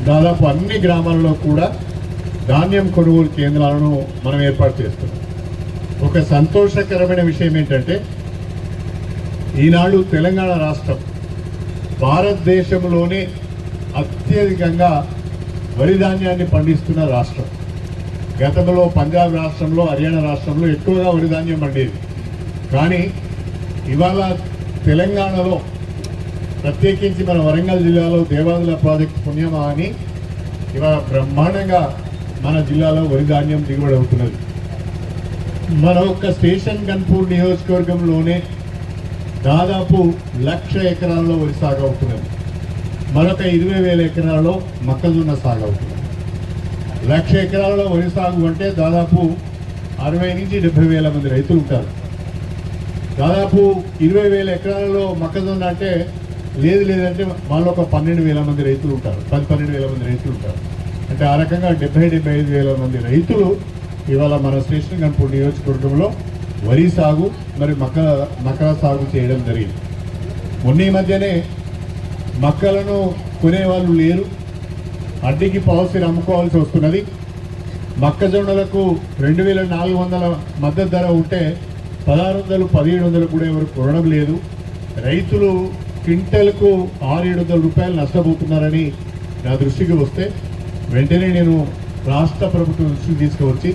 దాదాపు అన్ని గ్రామాలలో కూడా ధాన్యం కొనుగోలు కేంద్రాలను మనం ఏర్పాటు చేస్తున్నాం. ఒక సంతోషకరమైన విషయం ఏంటంటే ఈనాడు తెలంగాణ రాష్ట్రం భారతదేశంలోనే అత్యధికంగా వరి ధాన్యాన్ని పండిస్తున్న రాష్ట్రం. గతంలో పంజాబ్ రాష్ట్రంలో, హర్యానా రాష్ట్రంలో ఎక్కువగా వరి ధాన్యం పండేది. కానీ ఇవాళ తెలంగాణలో ప్రత్యేకించి మన వరంగల్ జిల్లాలో దేవాదుల ప్రాజెక్టు పుణ్యమా అని ఇవాళ బ్రహ్మాండంగా మన జిల్లాలో వరి ధాన్యం దిగుబడి అవుతున్నది. మన ఒక్క స్టేషన్ గన్పూర్ నియోజకవర్గంలోనే దాదాపు 1,00,000 ఎకరాల్లో వరి సాగు అవుతున్నది. మరొక 20,000 ఎకరాల్లో మొక్కజొన్న సాగు అవుతున్నది. 1,00,000 ఎకరాలలో వరి సాగు అంటే దాదాపు 60 నుంచి 70 వేల మంది రైతులు ఉంటారు. దాదాపు 20,000 ఎకరాలలో మొక్కజొన్న అంటే లేదంటే వాళ్ళు ఒక 12,000 మంది రైతులు ఉంటారు. 12,000 మంది రైతులు ఉంటారు. అంటే ఆ రకంగా 70-75 వేల మంది రైతులు ఇవాళ మన స్టేషన్ గన్పూర్ నియోజకవర్గంలో వరి సాగు మరి మక్కల సాగు చేయడం జరిగింది. మొన్న ఈ మధ్యనే మక్కలను కొనేవాళ్ళు లేరు, అడ్డికి పావుసీని అమ్ముకోవాల్సి వస్తున్నది. మొక్కజొన్నలకు 2,400 మద్దతు ధర ఉంటే 1,600-1,700 కూడా ఎవరు కొనడం లేదు. రైతులు క్వింటల్కు 600-700 రూపాయలు నష్టపోతున్నారని నా దృష్టికి వస్తే వెంటనే నేను రాష్ట్ర ప్రభుత్వం దృష్టికి తీసుకువచ్చి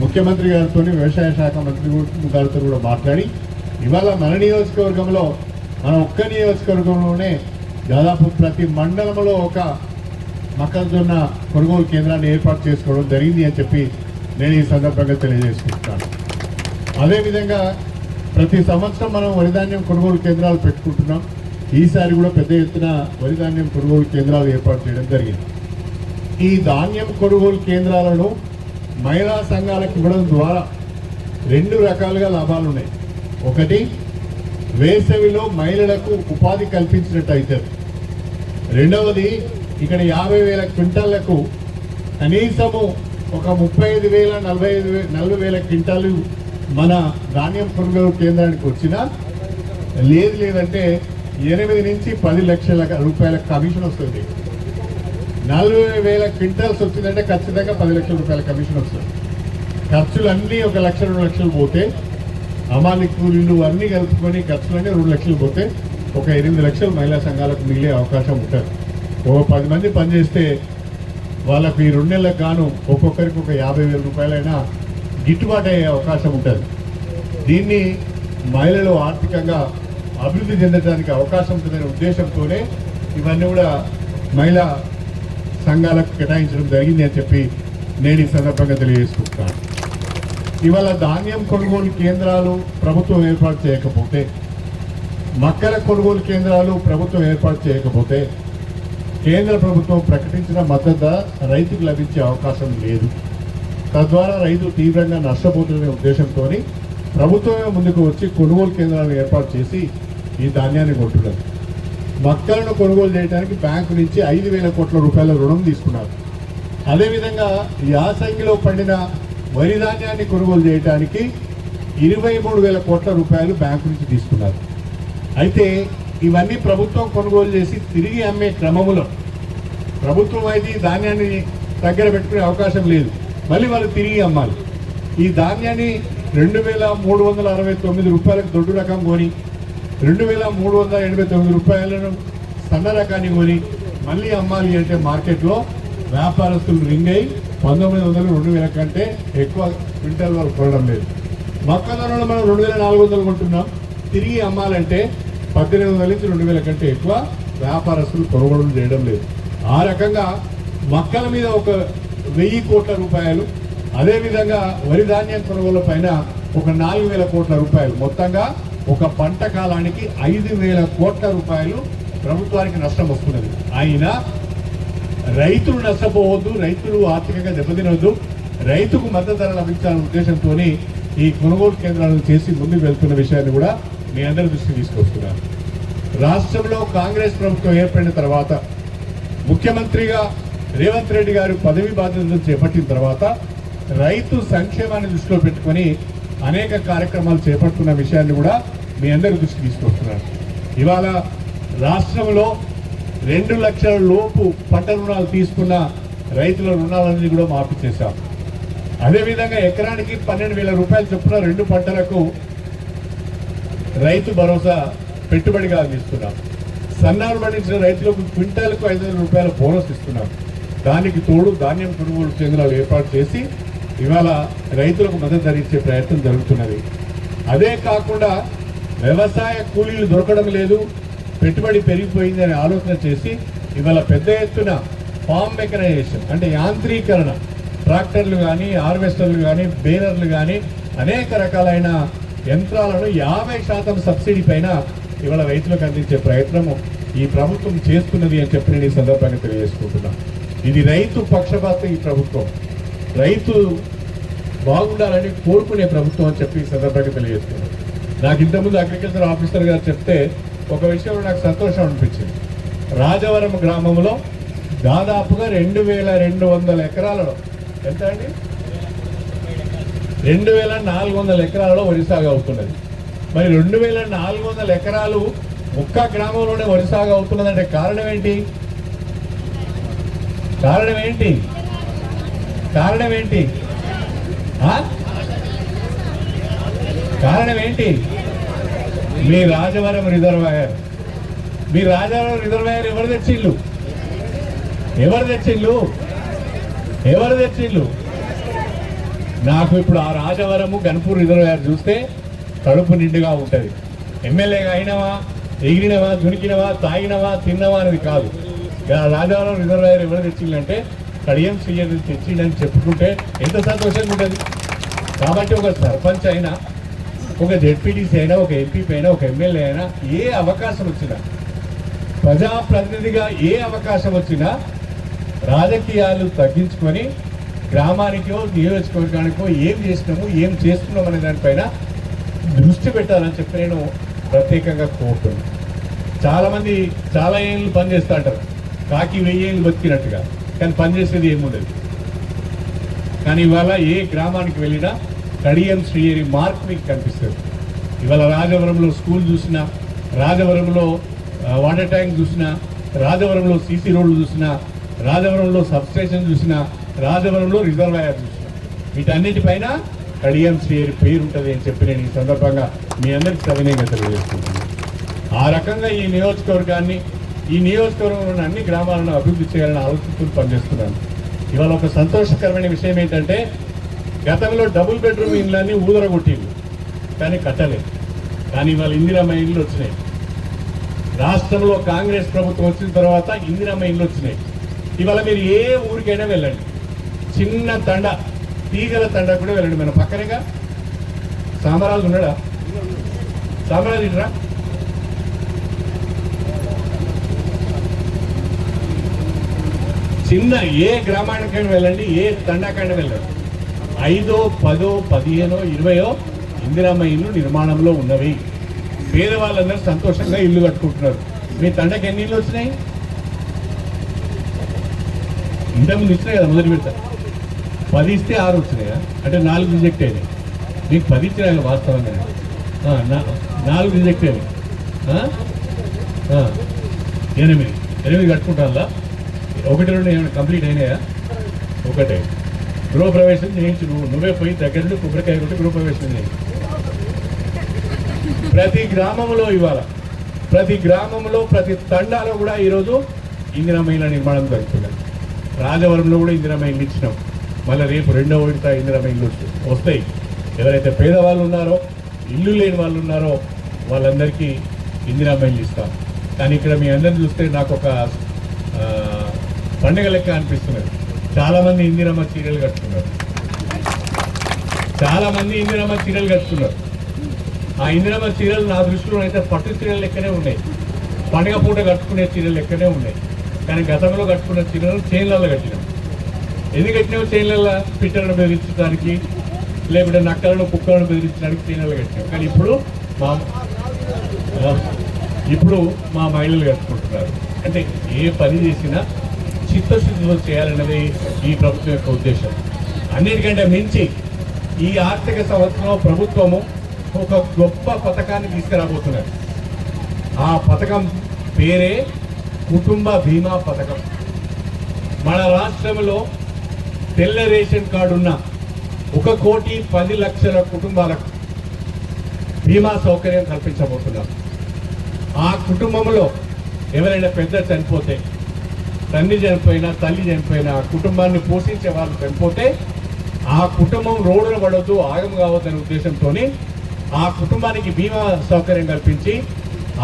ముఖ్యమంత్రి గారితో, వ్యవసాయ శాఖ మంత్రి గారితో కూడా మాట్లాడి ఇవాళ మన నియోజకవర్గంలో, మన ఒక్క నియోజకవర్గంలోనే దాదాపు ప్రతి మండలంలో ఒక మొక్కజొన్న కొనుగోలు కేంద్రాన్ని ఏర్పాటు చేసుకోవడం జరిగింది అని చెప్పి నేను ఈ సందర్భంగా తెలియజేసుకుంటున్నాను. అదేవిధంగా ప్రతి సంవత్సరం మనం వరిధాన్యం కొనుగోలు కేంద్రాలు పెట్టుకుంటున్నాం. ఈసారి కూడా పెద్ద ఎత్తున వరిధాన్యం కొనుగోలు కేంద్రాలు ఏర్పాటు చేయడం జరిగింది. ఈ ధాన్యం కొనుగోలు కేంద్రాలను మహిళా సంఘాలకు ఇవ్వడం ద్వారా 2 రకాలుగా లాభాలు ఉన్నాయి. ఒకటి, వేసవిలో మహిళలకు ఉపాధి కల్పించినట్టు అవుతుంది. రెండవది, ఇక్కడ 50,000 క్వింటాళ్లకు కనీసము ఒక 35,000-40,000 క్వింటాలు మన ధాన్యం కొనుగోలు కేంద్రానికి వచ్చినా లేదంటే 8 నుంచి 10 లక్షల రూపాయల కమిషన్ వస్తుంది. 40,000 క్వింటాల్స్ వచ్చిందంటే ఖచ్చితంగా 10 లక్షల రూపాయల కమిషన్ వస్తుంది. ఖర్చులు అన్నీ 1 లక్ష 2 లక్షలు పోతే, అమాలి కూలీలు అన్నీ కలుపుకొని ఖర్చులన్నీ 2 లక్షలు పోతే ఒక 8 లక్షలు మహిళా సంఘాలకు మిగిలే అవకాశం ఉంటుంది. ఒక 10 మంది పనిచేస్తే వాళ్ళకు ఈ 2 నెలలకు గాను ఒక్కొక్కరికి ఒక 50,000 రూపాయలైనా గిట్టుబాటు అయ్యే అవకాశం ఉంటుంది. దీన్ని మహిళలు ఆర్థికంగా అభివృద్ధి చెందడానికి అవకాశం ఉంటుందనే ఉద్దేశంతోనే ఇవన్నీ కూడా మహిళా సంఘాలకు కేటాయించడం జరిగింది అని చెప్పి నేను ఈ సందర్భంగా తెలియజేసుకుంటున్నాను. ఇవాళ ధాన్యం కొనుగోలు కేంద్రాలు ప్రభుత్వం ఏర్పాటు చేయకపోతే, మొక్కల కొనుగోలు కేంద్రాలు ప్రభుత్వం ఏర్పాటు చేయకపోతే కేంద్ర ప్రభుత్వం ప్రకటించిన మద్దతు రైతుకు లభించే అవకాశం లేదు. తద్వారా రైతు తీవ్రంగా నష్టపోతున్న ఉద్దేశంతో ప్రభుత్వమే ముందుకు వచ్చి కొనుగోలు కేంద్రాలను ఏర్పాటు చేసి ఈ ధాన్యాన్ని కొంటున్నారు. మొక్కలను కొనుగోలు చేయడానికి బ్యాంకు నుంచి 5,000 కోట్ల రూపాయల రుణం తీసుకున్నారు. అదేవిధంగా యాసంగిలో పండిన వరి ధాన్యాన్ని కొనుగోలు చేయడానికి 23,000 కోట్ల రూపాయలు బ్యాంకు నుంచి తీసుకున్నారు. అయితే ఇవన్నీ ప్రభుత్వం కొనుగోలు చేసి తిరిగి అమ్మే క్రమంలో ప్రభుత్వం అయితే ఈ ధాన్యాన్ని దగ్గర పెట్టుకునే అవకాశం లేదు. మళ్ళీ వాళ్ళు తిరిగి అమ్మాలి. ఈ ధాన్యాన్ని 2,369 రూపాయలకు దొడ్డు రకం కొని, 2,389 రూపాయలను సన్న రకాన్ని కొని మళ్ళీ అమ్మాలి అంటే మార్కెట్లో వ్యాపారస్తులు రింగ్ అయ్యి 1,900-2,000 కంటే ఎక్కువ క్వింటల్ వాళ్ళు కొనడం లేదు. మొక్కజొన్నలు మనం 2,400 కొంటున్నాం. తిరిగి అమ్మాలంటే 1,800 నుంచి 2,000 కంటే ఎక్కువ వ్యాపారస్తులు కొనుగోలు చేయడం లేదు. ఆ రకంగా మొక్కల మీద ఒక 1,000 కోట్ల రూపాయలు, అదేవిధంగా వరి ధాన్యం కొనుగోలు పైన ఒక 4,000 కోట్ల రూపాయలు, మొత్తంగా ఒక పంట కాలానికి 5,000 కోట్ల రూపాయలు ప్రభుత్వానికి నష్టం వస్తున్నది. అయినా రైతులు నష్టపోవద్దు, రైతులు ఆర్థికంగా దెబ్బతినవద్దు, రైతుకు మద్దతు ధర లభించాలనే ఉద్దేశంతో ఈ కొనుగోలు కేంద్రాలను చేసి ముందుకు వెళ్తున్న విషయాన్ని కూడా మీ అందరి దృష్టికి తీసుకొస్తున్నారు. రాష్ట్రంలో కాంగ్రెస్ ప్రభుత్వం ఏర్పడిన తర్వాత ముఖ్యమంత్రిగా రేవంత్ రెడ్డి గారు పదవి బాధ్యతలు చేపట్టిన తర్వాత రైతు సంక్షేమాన్ని దృష్టిలో పెట్టుకొని అనేక కార్యక్రమాలు చేపడుతున్న విషయాన్ని కూడా మీ అందరి దృష్టికి తీసుకొస్తున్నారు. ఇవాళ రాష్ట్రంలో 2 లక్షల లోపు పంట రుణాలు తీసుకున్న రైతుల రుణాలన్నీ కూడా మాఫీ చేశాం. అదేవిధంగా ఎకరానికి 12,000 రూపాయలు చొప్పున 2 పంటలకు రైతు భరోసా పెట్టుబడిగా అందిస్తున్నాం. సన్నాలు పండించిన రైతులకు క్వింటాలకు 5,000 రూపాయల బోనస్ ఇస్తున్నాం. దానికి తోడు ధాన్యం కొనుగోలు కేంద్రాలు ఏర్పాటు చేసి ఇవాళ రైతులకు మద్దతు ధరించే ప్రయత్నం జరుగుతున్నది. అదే కాకుండా వ్యవసాయ కూలీలు దొరకడం లేదు, పెట్టుబడి పెరిగిపోయింది అని ఆలోచన చేసి ఇవాళ పెద్ద ఎత్తున ఫామ్ మెకనైజేషన్ అంటే యాంత్రీకరణ, ట్రాక్టర్లు కానీ, హార్వెస్టర్లు కానీ, బేలర్లు కానీ అనేక రకాలైన యంత్రాలను 50% సబ్సిడీ పైన ఇవాళ రైతులకు అందించే ప్రయత్నము ఈ ప్రభుత్వం చేస్తున్నది అని చెప్పి నేను ఈ సందర్భంగా తెలియజేసుకుంటున్నాను. ఇది రైతు పక్షపాతం. ఈ ప్రభుత్వం రైతు బాగుండాలని కోరుకునే ప్రభుత్వం అని చెప్పి ఈ సందర్భంగా తెలియజేస్తున్నాను. నాకు ఇంతకుముందు అగ్రికల్చర్ ఆఫీసర్ గారు చెప్తే ఒక విషయంలో నాకు సంతోషం అనిపించింది. రాజవరం గ్రామంలో దాదాపుగా 2,200 ఎకరాలలో ఎంత అండి 2,400 ఎకరాలలో వరి సాగు అవుతున్నది. మరి 2,400 ఎకరాలు ఒక్క గ్రామంలోనే వరి సాగు అవుతున్నదంటే కారణం ఏంటి? కారణం ఏంటి? కారణం ఏంటి? కారణం ఏంటి? మీ రాజవరం రిజర్వాయర్. మీ రాజవరం రిజర్వాయర్ ఎవరు తెచ్చిళ్ళు? ఎవరు తెచ్చిళ్ళు? ఎవరు తెచ్చిళ్ళు? నాకు ఇప్పుడు ఆ రాజవరము గన్పూర్ రిజర్వాయర్ చూస్తే కడుపు నిండుగా ఉంటుంది. ఎమ్మెల్యేగా అయినవా, ఎగిరినవా, దునికినవా, తాగినవా, తిన్నవా అనేది కాదు. రాజవరం రిజర్వాయర్ ఎవరు తెచ్చిందంటే కడియం శ్రీయర్ తెచ్చిండని చెప్పుకుంటే ఎంత సంతోషంగా ఉంటుంది. కాబట్టి ఒక సర్పంచ్ అయినా, ఒక జెడ్పీటీసీ అయినా, ఒక ఎంపీ అయినా, ఒక ఎమ్మెల్యే అయినా ఏ అవకాశం వచ్చినా, ప్రజాప్రతినిధిగా ఏ అవకాశం వచ్చినా రాజకీయాలు తగ్గించుకొని గ్రామానికో నియోజకవర్గానికో ఏం చేసినాము, ఏం చేస్తున్నాం అనే దానిపైన దృష్టి పెట్టాలని చెప్పి నేను ప్రత్యేకంగా కోరుతున్నాను. చాలామంది చాలా ఏళ్ళు పనిచేస్తూ అంటారు, కాకి 1000 ఏళ్ళు బతికినట్టుగా, కానీ పనిచేసేది ఏముండదు. కానీ ఇవాళ ఏ గ్రామానికి వెళ్ళినా కడియం శ్రీహరి మార్క్ మీకు కనిపిస్తుంది. ఇవాళ రాజవరంలో స్కూల్ చూసినా, రాజవరంలో వాటర్ ట్యాంక్ చూసినా, రాజవరంలో సీసీ రోడ్లు చూసినా, రాజవరంలో సబ్స్టేషన్ చూసినా, రాజవరంలో రిజర్వాయర్ చూసినా, వీటన్నిటిపైన కడియం శ్రీహరి పేరు ఉంటుంది అని చెప్పి నేను ఈ సందర్భంగా మీ అందరికీ సవినయంగా తెలియజేసుకుంటున్నాను. ఆ రకంగా ఈ నియోజకవర్గాన్ని, ఈ నియోజకవర్గంలోని అన్ని గ్రామాలను అభివృద్ధి చేయాలని ఆలోచిస్తూ పనిచేస్తున్నాను. ఇవాళ ఒక సంతోషకరమైన విషయం ఏంటంటే గతంలో డబుల్ బెడ్రూమ్ ఇళ్ళని ఊదరగొట్టింది, కానీ కట్టలేదు. కానీ ఇవాళ ఇందిరమ్మ ఇళ్ళు వచ్చినాయి. రాష్ట్రంలో కాంగ్రెస్ ప్రభుత్వం వచ్చిన తర్వాత ఇందిరమ్మ ఇళ్ళు వచ్చినాయి. ఇవాళ మీరు ఏ ఊరికైనా వెళ్ళండి, చిన్న తండ, తీగల తండ కూడా వెళ్ళండి. మన పక్కనేగా సామరాజు ఉన్నాడా? సామరాజు ఇట్రా. చిన్న ఏ గ్రామానికైనా వెళ్ళండి, ఏ తండాకైనా వెళ్ళండి, 5, 10, 15, 20 ఇందిరమ్మ ఇల్లు నిర్మాణంలో ఉన్నవి. పేదవాళ్ళందరూ సంతోషంగా ఇల్లు కట్టుకుంటున్నారు. మీ తండకి ఎన్ని ఇళ్ళు వచ్చినాయి? ఇంతకుముందు ఇచ్చినాయి కదా, మొదటి పెడతా 10 ఇస్తే 6 వచ్చినాయా? అంటే 4 రిజెక్ట్ అయినాయి. మీకు 10 ఇచ్చినాయి వాస్తవంగా, 4 రిజెక్ట్ అయినాయి. 8 కట్టుకుంటారా? 1, 2 ఏమైనా కంప్లీట్ అయినాయా? ఒకటే. గృహప్రవేశం చేయించు, నువ్వే పోయి దగ్గర నుండి కొబ్బరికాయ కొట్టి గృహప్రవేశం చేయి. ప్రతి గ్రామంలో ఇవాళ, ప్రతి గ్రామంలో, ప్రతి తండాలో కూడా ఈరోజు ఇందిరమ్మ ఇళ్ళ నిర్మాణం జరుగుతున్నది. రాజవరంలో కూడా ఇందిరమ్మ ఇల్లు ఇచ్చినాం. మళ్ళీ రేపు 2వ విడత ఇందిరమ్మ ఇల్లు వస్తాయి. ఎవరైతే పేదవాళ్ళు ఉన్నారో, ఇల్లు లేని వాళ్ళు ఉన్నారో వాళ్ళందరికీ ఇందిరమ్మ ఇల్లు ఇస్తాం. కానీ ఇక్కడ మీ అందరిని చూస్తే నాకు ఒక పండుగ లెక్క అనిపిస్తున్నది. చాలామంది ఇందిరమ్మ చీరలు కట్టుకున్నారు. చాలామంది ఇందిరమ్మ చీరలు కట్టుకున్నారు. ఆ ఇందిరమ్మ చీరలు నా దృష్టిలో అయితే పట్టు చీరలు లెక్కనే ఉన్నాయి, పండుగ పూట కట్టుకునే చీరలు లెక్కనే ఉన్నాయి. కానీ గతంలో కట్టుకున్న చీరలు చైన్లలో కట్టినాం. ఎందుకు కట్టినావు? చైన్లలో పిట్టలను బెదిరించడానికి, లేకుంటే నక్కలను, కుక్కలను బెదిరించడానికి చైన్లలో కట్టినాం. కానీ ఇప్పుడు మా మహిళలు కట్టుకుంటున్నారు. అంటే ఏ పని చేసినా చిత్తశుద్ధితో చేయాలన్నది ఈ ప్రభుత్వం యొక్క ఉద్దేశం. అన్నిటికంటే మించి ఈ ఆర్థిక సంవత్సరంలో ప్రభుత్వము ఒక గొప్ప పథకాన్ని తీసుకురాబోతున్నారు. ఆ పథకం పేరే కుటుంబ బీమా పథకం. మన రాష్ట్రంలో తెల్ల రేషన్ కార్డు ఉన్న 1,10,00,000 కుటుంబాలకు బీమా సౌకర్యం కల్పించబోతున్నాం. ఆ కుటుంబంలో ఎవరైనా పెద్ద చనిపోతే, తండ్రి చనిపోయినా, తల్లి చనిపోయినా, ఆ కుటుంబాన్ని పోషించే వాళ్ళు చనిపోతే ఆ కుటుంబం రోడ్డున పడవద్దు, ఆగం కావద్దనే ఉద్దేశంతో ఆ కుటుంబానికి బీమా సౌకర్యం కల్పించి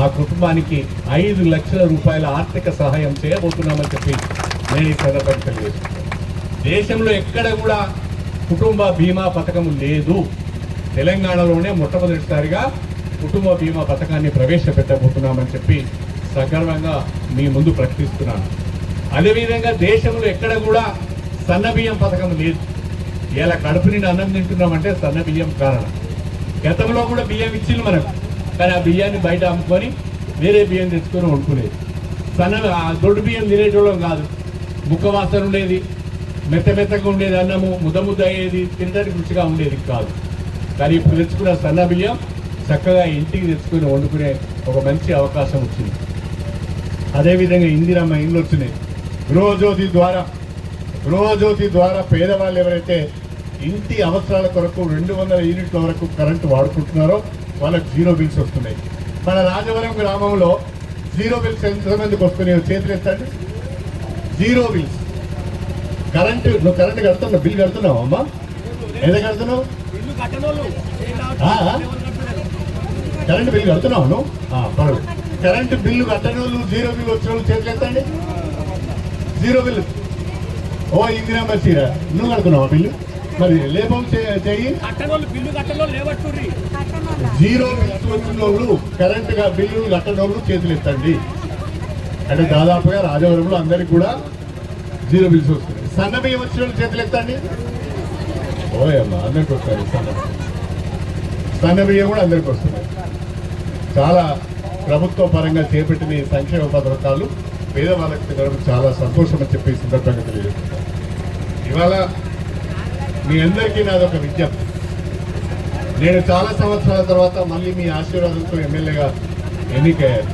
ఆ కుటుంబానికి 5 లక్షల రూపాయల ఆర్థిక సహాయం చేయబోతున్నామని చెప్పి నేను ఈ సందర్భంగా తెలియజేస్తున్నాను. దేశంలో ఎక్కడ కూడా కుటుంబ బీమా పథకం లేదు. తెలంగాణలోనే మొట్టమొదటిసారిగా కుటుంబ బీమా పథకాన్ని ప్రవేశపెట్టబోతున్నామని చెప్పి సగర్వంగా మీ ముందు ప్రకటిస్తున్నాను. అదేవిధంగా దేశంలో ఎక్కడ కూడా సన్న బియ్యం పథకం లేదు. ఇలా కడుపు నిండి అన్నం తింటున్నామంటే సన్న బియ్యం కారణం. గతంలో కూడా బియ్యం ఇచ్చింది మనకు, కానీ ఆ బియ్యాన్ని బయట అమ్ముకొని వేరే బియ్యం తెచ్చుకొని వండుకునేది. దొడ్డు బియ్యం తినేటోళ్ళం కాదు. ముక్క వాసన ఉండేది, మెత్తగా ఉండేది, అన్నము ముద్ద అయ్యేది, తినడానికి రుచిగా ఉండేది కాదు. కానీ ఇప్పుడు తెచ్చుకున్న సన్న బియ్యం చక్కగా ఇంటికి తెచ్చుకొని వండుకునే ఒక మంచి అవకాశం వచ్చింది. అదేవిధంగా ఇందిరమ్మ ఇండ్లు వచ్చినాయి. గృహజ్యోతి ద్వారా పేదవాళ్ళు ఎవరైతే ఇంటి అవసరాల కొరకు 200 యూనిట్ల వరకు కరెంటు వాడుకుంటున్నారో వాళ్ళకి 0 బిల్స్ వస్తున్నాయి. మన రాజవరం గ్రామంలో 0 బిల్స్ ఎంతమందికి వస్తున్నాయో చేతులు ఎత్తండి. 0 బిల్స్. నువ్వు కరెంటు కడుతున్నావు, బిల్ కడుతున్నావు అమ్మా? ఎంత కడుతున్నావు? కరెంటు బిల్లు కడుతున్నావు నువ్వు? పర్వాలేదు. కరెంటు బిల్లు కట్టని వాళ్ళు, 0 బిల్లు వచ్చిన వాళ్ళు చేతులు ఎత్తండి. 0 బిల్లు. ఓ ఇందిరమ్మ చీర నువ్వు కడుతున్నావా బిల్లు? మరి లేపం చెయ్యి. 0 బిల్స్ వచ్చిన వాళ్ళు, కరెంటుగా బిల్లు కట్టని వాళ్ళు చేతులు ఎత్తండి. అంటే దాదాపుగా రాజవరంలో అందరికి కూడా 0 బిల్స్ వస్తున్నాయి. సన్న బియ్యం వచ్చిన వాళ్ళు చేతులు ఎత్తండి. ఓయమ్మా అందరికి వస్తాయి సన్న బియ్యం కూడా అందరికి వస్తున్నాయి. చాలా ప్రభుత్వ పరంగా చేపట్టిన ఈ సంక్షేమ పథకాలు పేదవాళ్ళకి తినడం చాలా సంతోషం అని చెప్పి సందర్భంగా తెలియజేస్తున్నాను. ఇవాళ మీ అందరికీ నాదొక విజ్ఞప్తి. నేను చాలా సంవత్సరాల తర్వాత మళ్ళీ మీ ఆశీర్వాదంతో ఎమ్మెల్యేగా ఎన్నికయ్యాను.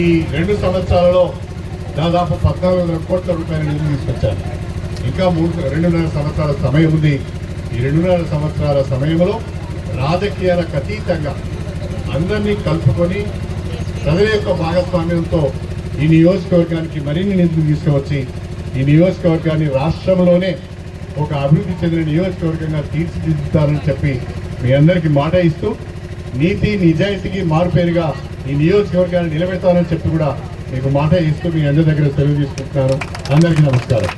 ఈ 2 సంవత్సరాలలో దాదాపు 14,000 కోట్ల రూపాయల నిధులు తీసుకొచ్చాను. ఇంకా 2.5 సంవత్సరాల సమయం ఉంది. ఈ 2.5 సంవత్సరాల సమయంలో రాజకీయాలకు అతీతంగా అందరినీ కలుపుకొని ప్రజల యొక్క భాగస్వామ్యంతో ఈ నియోజకవర్గానికి మరిన్ని నిధులు తీసుకువచ్చి ఈ నియోజకవర్గాన్ని రాష్ట్రంలోనే ఒక అభివృద్ధి చెందిన నియోజకవర్గంగా తీర్చిదిద్దుతారని చెప్పి మీ అందరికీ మాట ఇస్తూ, నీతి నిజాయితీకి మారుపేరుగా ఈ నియోజకవర్గాన్ని నిలబెడతానని చెప్పి కూడా మీకు మాట ఇస్తూ మీ అందరి దగ్గర సెలవు తీసుకుంటున్నాను. అందరికీ నమస్కారం.